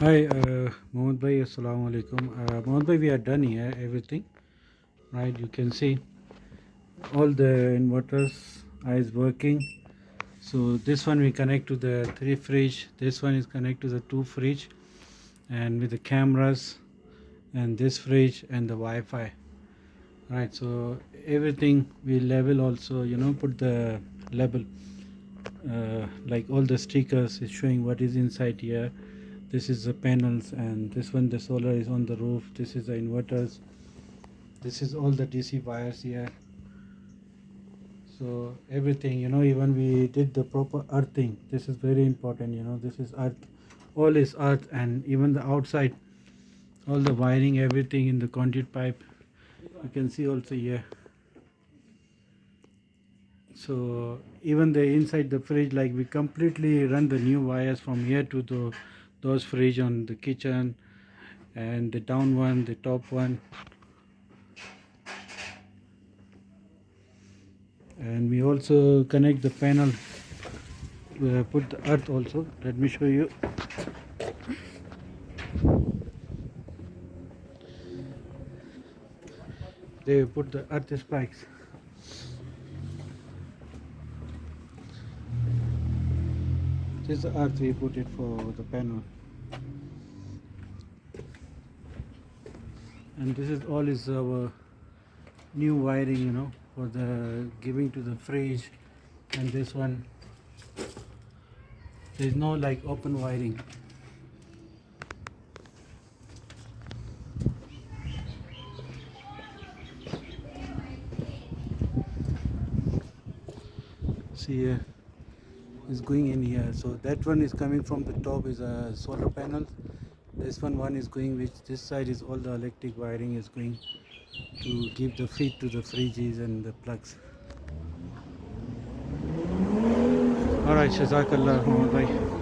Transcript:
Hi, Mohammed Bhai, Assalamu alaikum. Mohammed Bhai, we are done here, everything, right? You can see all the inverters is working. So this one we connect to the 3 fridge, this one is connect to the 2 fridge, and with the cameras, and this fridge and the Wi-Fi, right? So everything we level also, put the label, like all the stickers is showing what is inside here. This is the panels, and this one the solar is on the roof. This is the inverters. This is all the DC wires here. So everything, even we did the proper earthing. This is very important. This is earth, all is earth, and even the outside, all the wiring, everything in the conduit pipe, you can see also here. So even the inside the fridge, like we completely run the new wires from here to those fridge on the kitchen, and the down one, the top one, and we also connect the panel, put the earth also. Let me show you. They put the earth spikes. This is the earth we put it for the panel, and this is all is our new wiring, for the giving to the fridge. And this one, there is no like open wiring. See here is going in here. So that one is coming from the top is a solar panel. This one is going, which this side is all the electric wiring is going to give the feed to the fridges and the plugs. Alright, Jazakallah, Mohammed bhai.